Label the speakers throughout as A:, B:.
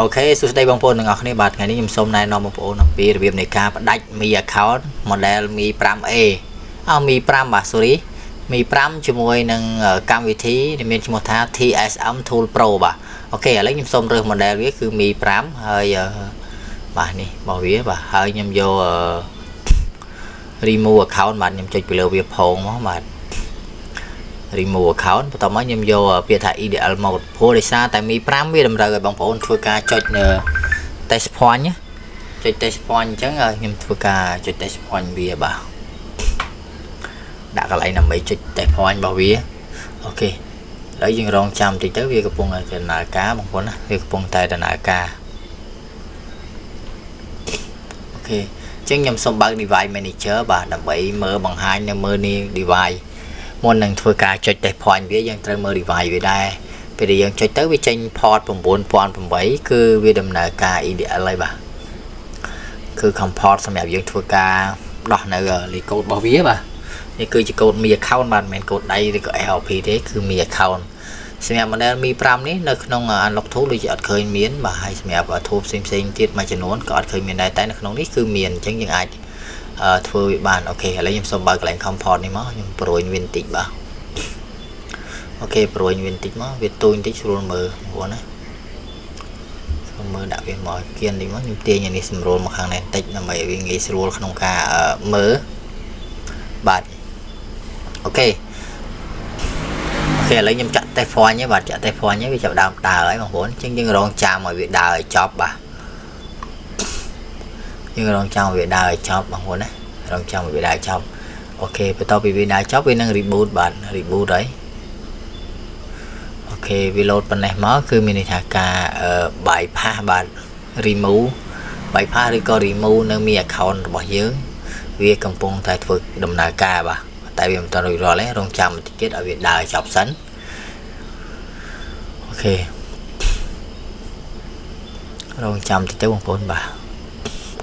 A: Ok សួស្តីបងប្អូនទាំងអស់គ្នាបាទថ្ងៃនេះខ្ញុំសូមណែនាំបងប្អូនអំពីរបៀបនៃការផ្ដាច់មី account model Mi 5A Mi 5បាទ sorry Mi 5ជាមួយនឹងកម្មវិធីដែលមានឈ្មោះថា TSM Tool Pro បាទអូខេឥឡូវខ្ញុំសូមរើស model វាគឺ Mi 5ហើយបាទនេះរបស់វាបាទហើយខ្ញុំយក remove account បាទខ្ញុំចុចពីលើវាផងមកបាទ remove account បន្ទាប់មកខ្ញុំយកពាក្យថា ideal mode ព្រោះដោយសារតែ Mi 5វាតម្រូវឲ្យបងប្អូនធ្វើការចុចនៅ test point ចុច test point អញ្ចឹងខ្ញុំធ្វើការចុច test point វាបាទដាក់កន្លែងដើម្បីចុច test point របស់វាអូខេឥឡូវយើងរងចាំតិចទៅវាកំពុងតែដំណើរការបងប្អូនណាវាកំពុងតែដំណើរការអូខេអញ្ចឹងខ្ញុំសូមបើក device manager បាទដើម្បីមើលបង្ហាញនៅមើលនេះ device មុននឹងធ្វើការចុច test point វាយើងត្រូវមើល device វាដែរពេលដែលយើងចុចទៅវាចេញ port 9008 គឺវាដំណើរការ ideal ហើយបាទគឺ comport សម្រាប់យើងធ្វើការដោះនៅលេខកូដរបស់វាបាទនេះគឺជាកូដ Mi account បាទមិនមែនកូដដៃឬក៏ LP ទេគឺ Mi account សម្រាប់ model Mi 5នេះនៅក្នុង unlock tool ដូចជាអត់ឃើញមានបាទហើយសម្រាប់ tool ផ្សេងទៀតមួយចំនួនក៏អត់ឃើញមានដែរតែនៅក្នុងនេះគឺមានអញ្ចឹងយើងអាចធ្វើវាបានអូខេឥឡូវខ្ញុំសូមបើកកន្លែង comport នេះមកខ្ញុំប្រួយវាបន្តិចបាទអូខេប្រួយវាបន្តិចមកវាទូចបន្តិចស្រួលមើលបងប្អូនណាសូមមើលដាក់វាមកគៀននេះមកខ្ញុំទាញអានេះស្រួលមកខាងនេះបន្តិចដើម្បីឲ្យវាងាយស្រួលក្នុងការមើលបាទអូខេឥឡូវខ្ញុំចាក់ test point ហ្នឹងបាទចាក់ test point ហ្នឹងវាចាប់ដើមដើរហើយបងប្អូនអញ្ចឹងយើងរងចាំឲ្យវាដើរឲ្យចប់បាទយើងរងចាំឲ្យវាដើរឲ្យចប់បងប្អូនណារងចាំឲ្យវាដើរចប់អូខេបន្ទាប់ពីវាដើរចប់វានឹង reboot បាទ reboot ហើយអូខេវា load ប៉ុណ្ណេះមកគឺមានន័យថាការ bypass បាទ remove bypass ឬក៏ remove នៅ Mi account របស់យើងវាកំពុងតែធ្វើដំណើរការបាទតែវាមិនទាន់រួចរាល់ទេរងចាំបន្តិចទៀតឲ្យវាដើរចប់សិនអូខេរងចាំតិចទៅបងប្អូនបាទ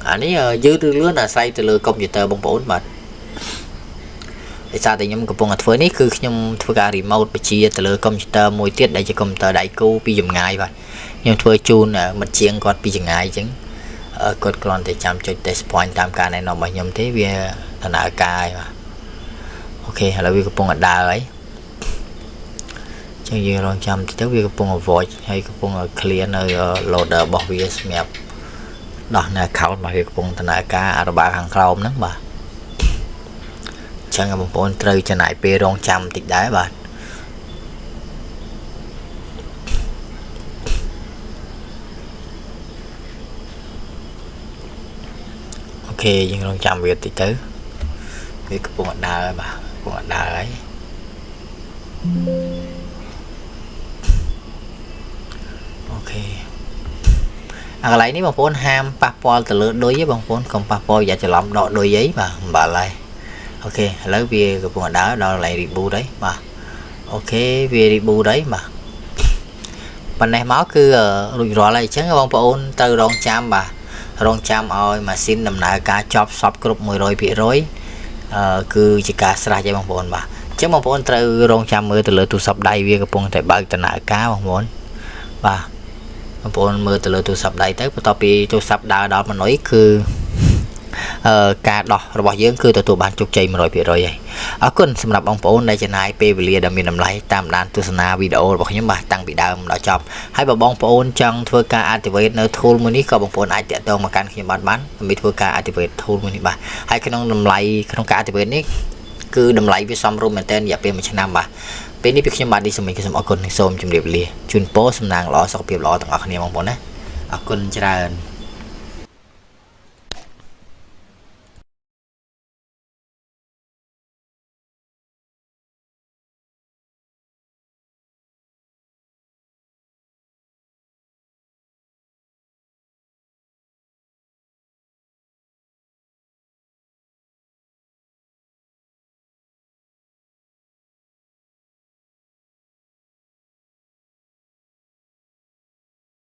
A: អានេះយឺតឬលឿនអាស្រ័យទៅលើកុំព្យូទ័របងប្អូនបាទដោយសារតែខ្ញុំកំពុងតែធ្វើនេះគឺខ្ញុំធ្វើការ remote បញ្ជាទៅលើកុំព្យូទ័រមួយទៀតដែលជាកុំព្យូទ័រដៃគូពីចម្ងាយបាទខ្ញុំធ្វើជូនមិត្តជាងគាត់ពីចម្ងាយអញ្ចឹងគាត់គ្រាន់តែចាំចុច test point តាមការណែនាំរបស់ខ្ញុំទេវាដំណើរការហើយបាទអូខេឥឡូវវាកំពុងតែដើរហើយអញ្ចឹងយើងរងចាំតិចទៅវាកំពុង avoid ហើយកំពុង clear នៅ loader របស់វាសម្រាប់ដោះនៅ account របស់វាកំពុងដំណើរការរបាខាងក្រោមហ្នឹងបាទអញ្ចឹងបងប្អូនត្រូវចំណាយពេលរងចាំតិចដែរបាទអូខេយើងរងចាំវាតិចទៅវាកំពុងដើរបាទកំពុងដើរហើយអូខេអាកន្លែងនេះបងប្អូនហាមប៉ះពាល់ទៅលើឌុយទេបងប្អូនកុំប៉ះពាល់យ៉ាច្រឡំដកឌុយអីបាទមិនបាល់ហើយអូខេឥឡូវវាកំពុងដើរដល់កន្លែង reboot ហើយបាទអូខេវា reboot ហើយបាទប៉ុណ្ណេះមកគឺរួចរាល់ហើយអញ្ចឹងបងប្អូនទៅរងចាំបាទរងចាំឲ្យម៉ាស៊ីនដំណើរការចប់សពគ្រប់ 100% គឺជាការស្រេចឯងបងប្អូនបាទអញ្ចឹងបងប្អូនត្រូវរងចាំមើលទៅលើទូរស័ព្ទដៃវាកំពុងតែបើកដំណើរការបងប្អូនបាទបងប្អូនមើលទៅលើទូរស័ព្ទដៃទៅបន្ទាប់ពីទូរស័ព្ទដើរដល់ម៉នុយគឺការដោះរបស់យើងគឺទទួលបានជោគជ័យ 100% ហើយអរគុណសម្រាប់បងប្អូនដែលចំណាយពេលវេលាដ៏មានតម្លៃតាមដានទស្សនាវីដេអូរបស់ខ្ញុំបាទតាំងពីដើមដល់ចប់ហើយបើបងប្អូនចង់ធ្វើការ activate នៅ tool មួយនេះក៏បងប្អូនអាចតាក់ទងមកកាន់ខ្ញុំបានដើម្បីធ្វើការ activate tool មួយនេះបាទហើយក្នុងតម្លៃក្នុងការ activate នេះគឺតម្លៃវាសមរម្យមែនទែនរយៈពេល1ឆ្នាំបាទពេលនេះពីខ្ញុំបាទឌីសូមីសូមអរគុណនិងសូមជម្រាបលាជូនពរសំណាងល្អសុខភាពល្អទាំងអស់គ្នាបងប្អូនណាអរគុណច្រើន